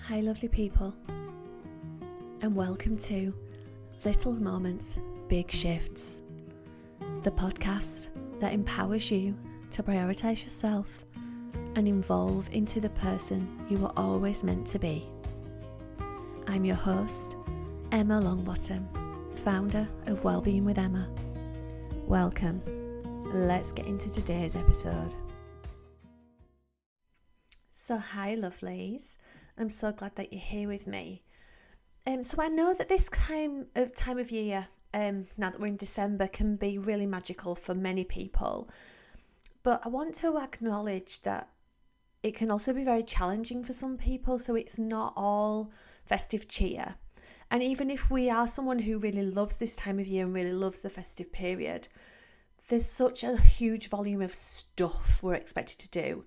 Hi lovely people, and welcome to Little Moments, Big Shifts, the podcast that empowers you to prioritise yourself and evolve into the person you were always meant to be. I'm your host, Emma Longbottom, founder of Wellbeing with Emma. Welcome. Let's get into today's episode. So hi lovelies, I'm so glad that you're here with me. So I know that this time of year, now that we're in December, can be really magical for many people. But I want to acknowledge that it can also be very challenging for some people, so it's not all festive cheer. And even if we are someone who really loves this time of year and really loves the festive period, there's such a huge volume of stuff we're expected to do.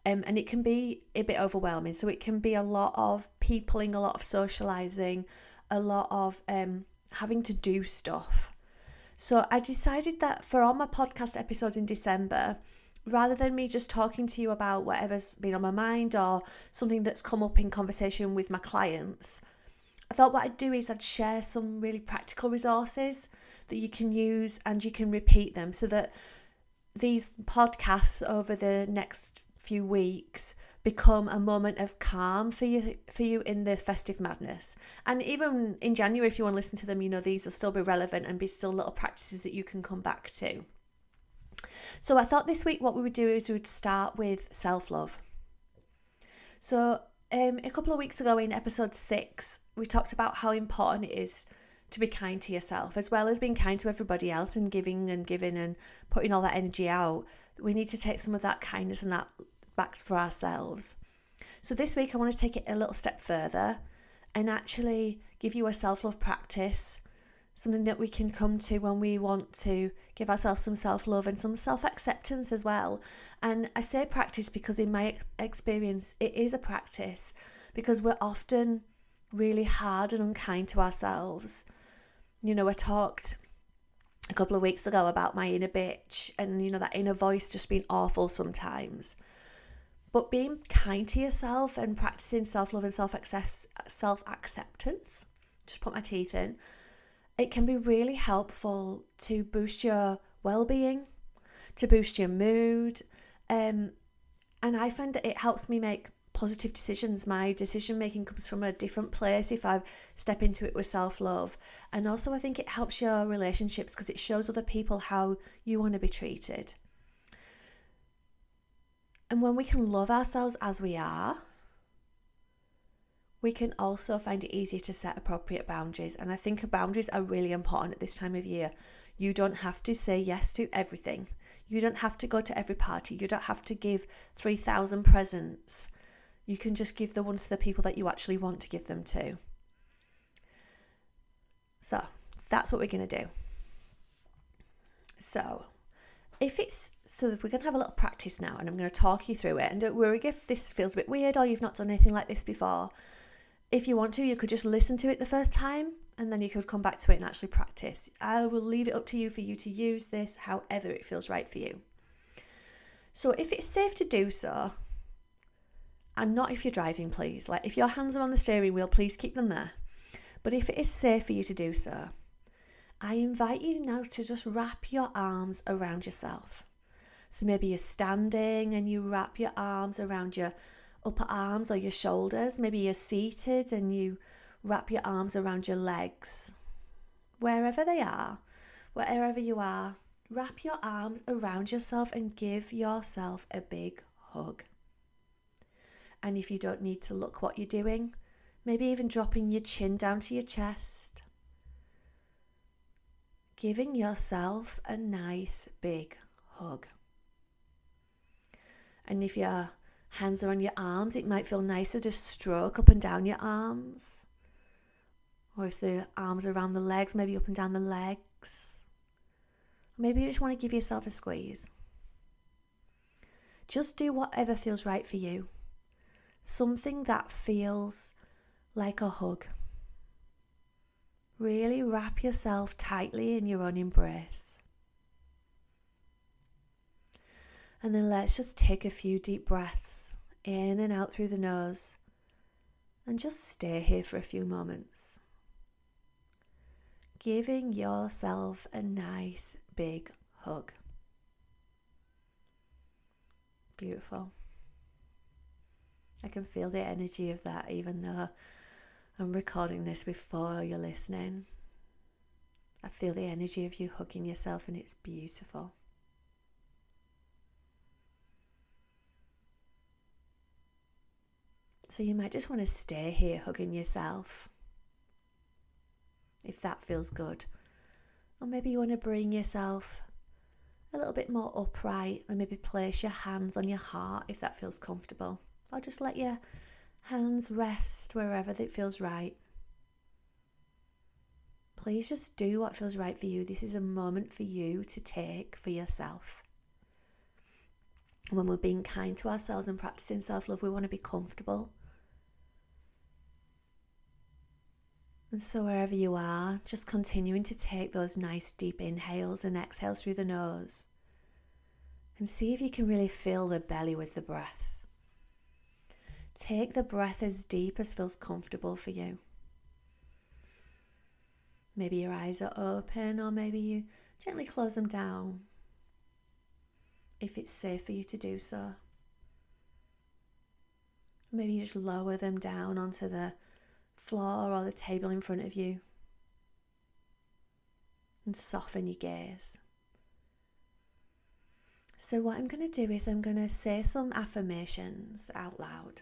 And it can be a bit overwhelming. So it can be a lot of peopling, a lot of socialising, a lot of having to do stuff. So I decided that for all my podcast episodes in December, rather than me just talking to you about whatever's been on my mind or something that's come up in conversation with my clients, I thought what I'd do is I'd share some really practical resources that you can use and you can repeat them, so that these podcasts over the next few weeks become a moment of calm for you in the festive madness. And even in January, if you want to listen to them, these will still be relevant and be still little practices that you can come back to. So I thought this week what we would do is we would start with self-love. So a couple of weeks ago in episode 6, we talked about how important it is to be kind to yourself, as well as being kind to everybody else and giving and putting all that energy out. We need to take some of that kindness and that back for ourselves. So this week I want to take it a little step further and actually give you a self-love practice, something that we can come to when we want to give ourselves some self-love and some self-acceptance as well. And I say practice because in my experience it is a practice, because we're often really hard and unkind to ourselves. I talked a couple of weeks ago about my inner bitch and that inner voice just being awful sometimes. But being kind to yourself and practicing self-love and self-acceptance, just put my teeth in, it can be really helpful to boost your well-being, to boost your mood. And I find that it helps me make positive decisions. My decision making comes from a different place if I step into it with self-love. And also I think it helps your relationships because it shows other people how you want to be treated. And when we can love ourselves as we are, we can also find it easier to set appropriate boundaries. And I think boundaries are really important at this time of year. You don't have to say yes to everything. You don't have to go to every party. You don't have to give 3,000 presents. You can just give the ones to the people that you actually want to give them to. So that's what we're going to do. So we're going to have a little practice now, and I'm going to talk you through it. And don't worry if this feels a bit weird or you've not done anything like this before. If you want to, you could just listen to it the first time and then you could come back to it and actually practice. I will leave it up to you for you to use this however it feels right for you. So if it's safe to do so, and not if you're driving, please. Like if your hands are on the steering wheel, please keep them there. But if it is safe for you to do so, I invite you now to just wrap your arms around yourself. So maybe you're standing and you wrap your arms around your upper arms or your shoulders. Maybe you're seated and you wrap your arms around your legs. Wherever they are, wherever you are, wrap your arms around yourself and give yourself a big hug. And if you don't need to look what you're doing, maybe even dropping your chin down to your chest. Giving yourself a nice big hug. And if your hands are on your arms, it might feel nicer to stroke up and down your arms. Or if the arms are around the legs, maybe up and down the legs. Maybe you just want to give yourself a squeeze. Just do whatever feels right for you. Something that feels like a hug. Really wrap yourself tightly in your own embrace. And then let's just take a few deep breaths in and out through the nose And just stay here for a few moments, giving yourself a nice big hug. Beautiful. I can feel the energy of that, even though I'm recording this before you're listening. I feel the energy of you hugging yourself, and it's beautiful. So you might just want to stay here hugging yourself, if that feels good. Or maybe you want to bring yourself a little bit more upright and maybe place your hands on your heart if that feels comfortable. Or just let your hands rest wherever it feels right. Please just do what feels right for you. This is a moment for you to take for yourself. When we're being kind to ourselves and practicing self-love, we want to be comfortable. And so wherever you are, just continuing to take those nice deep inhales and exhales through the nose. And see if you can really fill the belly with the breath. Take the breath as deep as feels comfortable for you. Maybe your eyes are open, or maybe you gently close them down if it's safe for you to do so. Maybe you just lower them down onto the floor or the table in front of you and soften your gaze. So what I'm going to do is I'm going to say some affirmations out loud.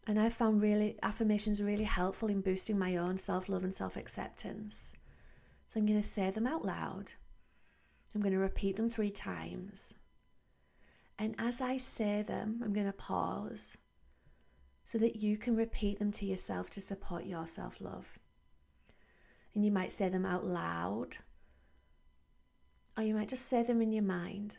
And I found affirmations really helpful in boosting my own self-love and self-acceptance. So I'm going to say them out loud. I'm going to repeat them 3 times. And as I say them, I'm going to pause so that you can repeat them to yourself to support your self-love. And you might say them out loud, or you might just say them in your mind.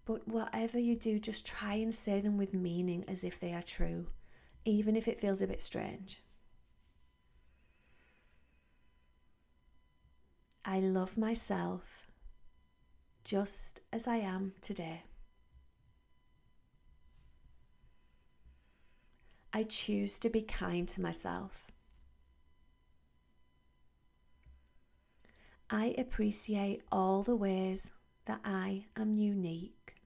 But whatever you do, just try and say them with meaning, as if they are true, even if it feels a bit strange. I love myself just as I am today. I choose to be kind to myself. I appreciate all the ways that I am unique.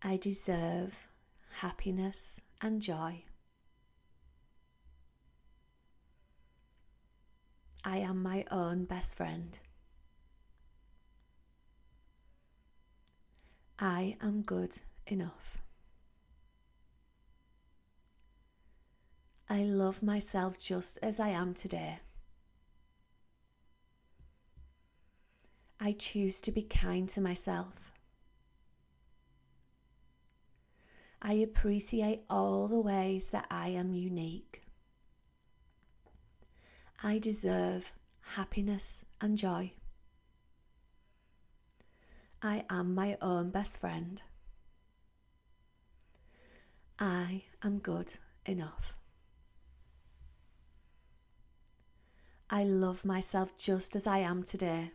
I deserve happiness and joy. I am my own best friend. I am good enough. I love myself just as I am today. I choose to be kind to myself. I appreciate all the ways that I am unique. I deserve happiness and joy. I am my own best friend. I am good enough. I love myself just as I am today.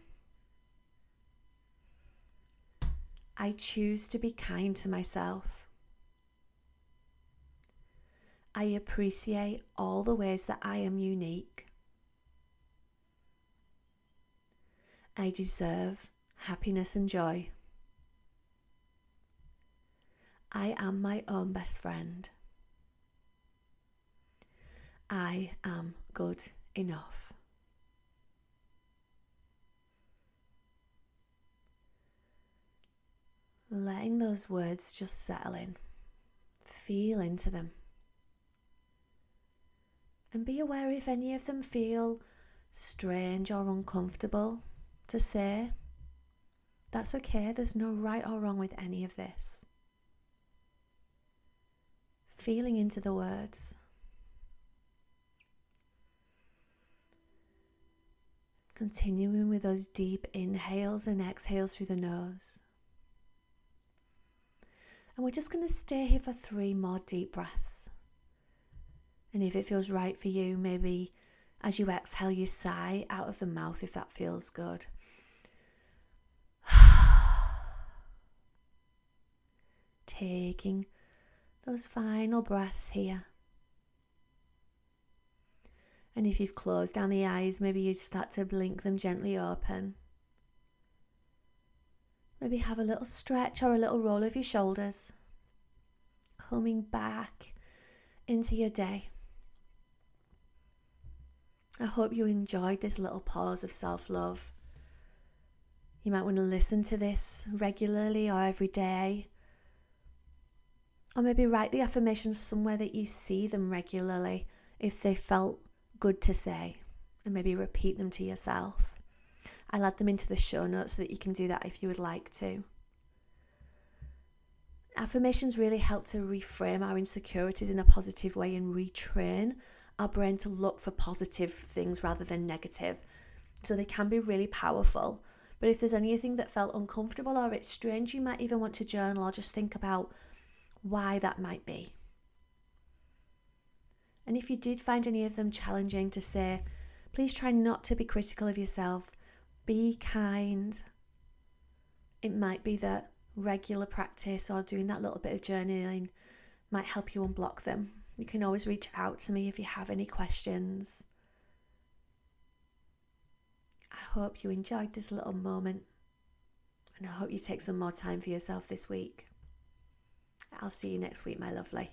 I choose to be kind to myself. I appreciate all the ways that I am unique. I deserve happiness and joy. I am my own best friend. I am good enough. Letting those words just settle in. Feel into them. And be aware if any of them feel strange or uncomfortable to say. That's okay. There's no right or wrong with any of this. Feeling into the words. Continuing with those deep inhales and exhales through the nose. And we're just going to stay here for 3 more deep breaths. And if it feels right for you, maybe as you exhale, you sigh out of the mouth if that feels good. taking those final breaths here. And if you've closed down the eyes, maybe you start to blink them gently open. Maybe have a little stretch or a little roll of your shoulders. Coming back into your day. I hope you enjoyed this little pause of self-love. You might want to listen to this regularly or every day. Or maybe write the affirmations somewhere that you see them regularly if they felt good to say, and maybe repeat them to yourself. I'll add them into the show notes so that you can do that if you would like to. Affirmations really help to reframe our insecurities in a positive way and retrain our brain to look for positive things rather than negative. So they can be really powerful. But if there's anything that felt uncomfortable or it's strange, you might even want to journal or just think about why that might be. And if you did find any of them challenging to say, please try not to be critical of yourself. Be kind. It might be that regular practice or doing that little bit of journaling might help you unblock them. You can always reach out to me if you have any questions. I hope you enjoyed this little moment, and I hope you take some more time for yourself this week. I'll see you next week, my lovely.